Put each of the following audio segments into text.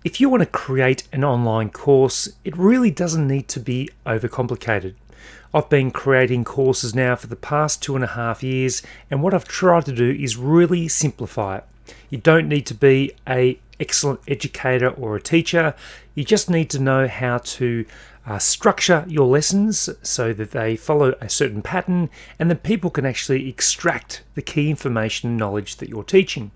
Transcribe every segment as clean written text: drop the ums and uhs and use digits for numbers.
If you want to create an online course, it really doesn't need to be overcomplicated. I've been creating courses now for the past 2.5 years, and what I've tried to do is really simplify it. You don't need to be an excellent educator or a teacher. You just need to know how to structure your lessons so that they follow a certain pattern, and then people can actually extract the key information and knowledge that you're teaching.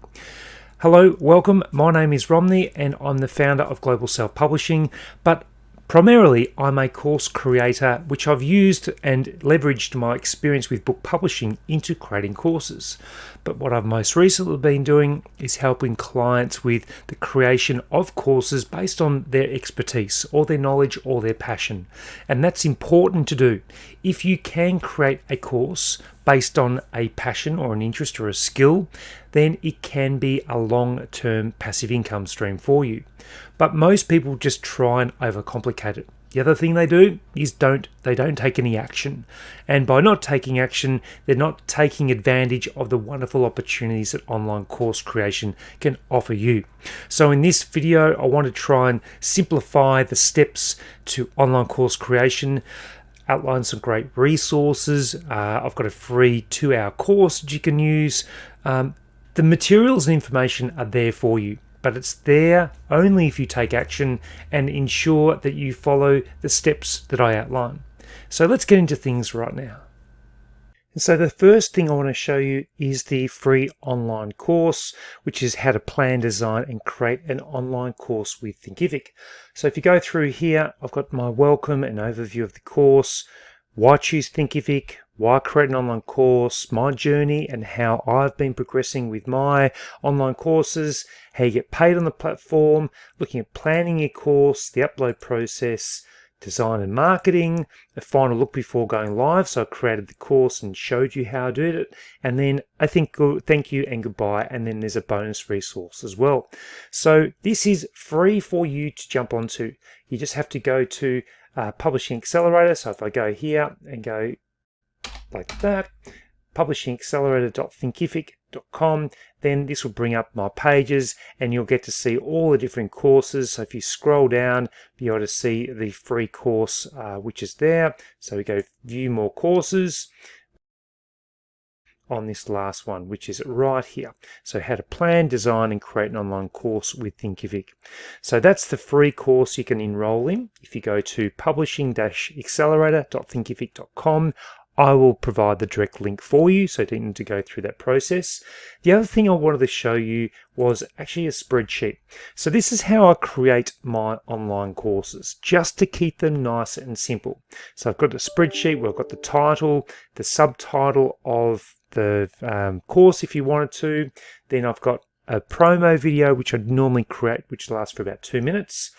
Hello, welcome. My name is Romney and I'm the founder of Global Self-Publishing, but primarily I'm a course creator which I've used and leveraged my experience with book publishing into creating courses. But what I've most recently been doing is helping clients with the creation of courses based on their expertise or their knowledge or their passion. And that's important to do. If you can create a course based on a passion or an interest or a skill, then it can be a long-term passive income stream for you. But most people just try and overcomplicate it. The other thing they do is they don't take any action. And by not taking action, they're not taking advantage of the wonderful opportunities that online course creation can offer you. So in this video, I want to try and simplify the steps to online course creation, outline some great resources. I've got a free 2-hour course that you can use. The materials and information are there for you, but it's there only if you take action and ensure that you follow the steps that I outline. So let's get into things right now. And so the first thing I want to show you is the free online course, which is how to plan, design, and create an online course with Thinkific. So if you go through here, I've got my welcome and overview of the course, why choose Thinkific, why create an online course, my journey and how I've been progressing with my online courses, how you get paid on the platform, looking at planning your course, the upload process, design and marketing, a final look before going live. So I created the course and showed you how I did it. And then I think thank you and goodbye. And then there's a bonus resource as well. So this is free for you to jump onto. You just have to go to Publishing Accelerator. So if I go here and go like that, publishingaccelerator.thinkific.com, then this will bring up my pages and you'll get to see all the different courses. So if you scroll down, you'll be able to see the free course which is there. So we go view more courses on this last one, which is right here. So how to plan, design, and create an online course with Thinkific. So that's the free course you can enroll in. If you go to publishing-accelerator.thinkific.com, I will provide the direct link for you, so you don't need to go through that process. The other thing I wanted to show you was actually a spreadsheet. So this is how I create my online courses, just to keep them nice and simple. So I've got a spreadsheet where I've got the title, the subtitle of the course if you wanted to. Then I've got a promo video, which I'd normally create, which lasts for about 2 minutes.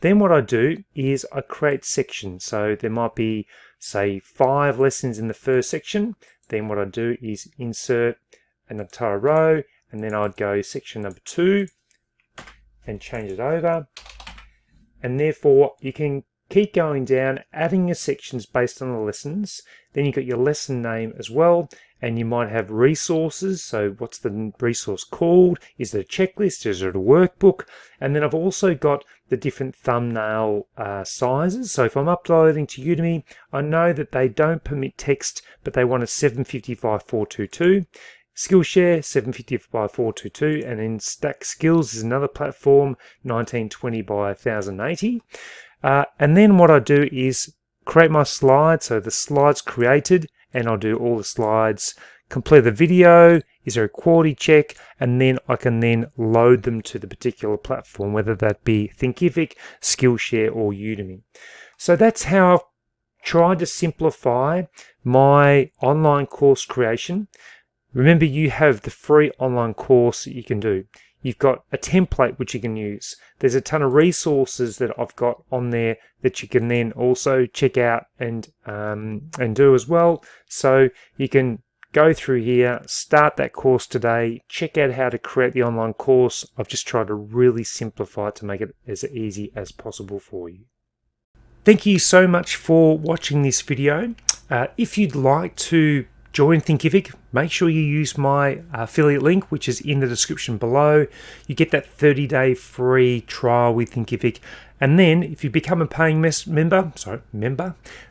Then what I do is I create sections. So there might be, say, 5 lessons in the first section. Then what I do is insert an entire row, and then I'd go section number 2 and change it over. And therefore you can keep going down, adding your sections based on the lessons. Then you've got your lesson name as well, and you might have resources. So what's the resource called? Is it a checklist? Is it a workbook? And then I've also got the different thumbnail sizes. So if I'm uploading to Udemy, I know that they don't permit text, but they want a 750 by 422. Skillshare 750 by 422, and then Stack Skills is another platform, 1920 by 1080. And then what I do is create my slides. So the slides created, and I'll do all the slides, complete the video, is there a quality check, and then I can then load them to the particular platform, whether that be Thinkific, Skillshare, or Udemy. So that's how I've tried to simplify my online course creation. Remember, you have the free online course that you can do. You've got a template which you can use. There's a ton of resources that I've got on there that you can then also check out and do as well. So you can go through here, start that course today, check out how to create the online course. I've just tried to really simplify it to make it as easy as possible for you. Thank you so much for watching this video. If you'd like to join Thinkific, make sure you use my affiliate link, which is in the description below. You get that 30-day free trial with Thinkific. And then if you become a paying member,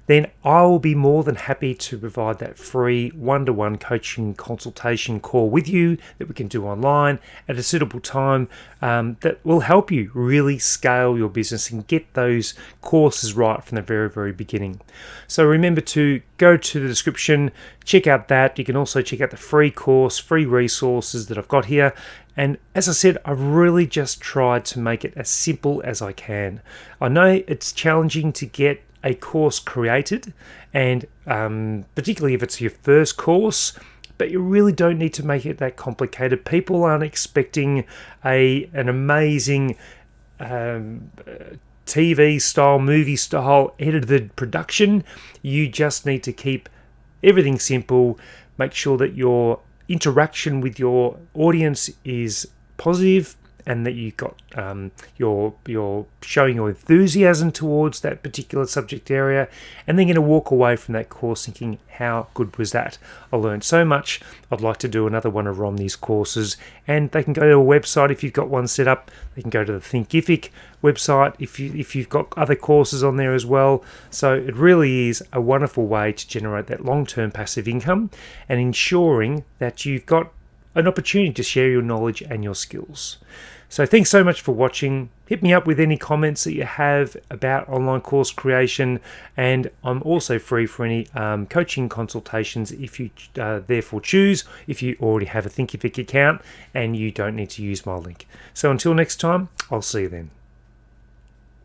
then I will be more than happy to provide that free one-to-one coaching consultation call with you that we can do online at a suitable time that will help you really scale your business and get those courses right from the very, very beginning. So remember to go to the description, check out that. You can also check out the free course, free resources that I've got here. And as I said, I've really just tried to make it as simple as I can. I know it's challenging to get a course created, and particularly if it's your first course, but you really don't need to make it that complicated. People aren't expecting an amazing TV style, movie style edited production. You just need to keep everything simple. Make sure that your interaction with your audience is positive, and that you've got you're showing your enthusiasm towards that particular subject area, and then going to walk away from that course thinking, how good was that? I learned so much. I'd like to do another one of Romney's courses. And they can go to a website if you've got one set up. They can go to the Thinkific website if you've got other courses on there as well. So it really is a wonderful way to generate that long-term passive income and ensuring that you've got an opportunity to share your knowledge and your skills. So thanks so much for watching. Hit me up with any comments that you have about online course creation, and I'm also free for any coaching consultations if you therefore choose, if you already have a Thinkific account and you don't need to use my link. So until next time, I'll see you then.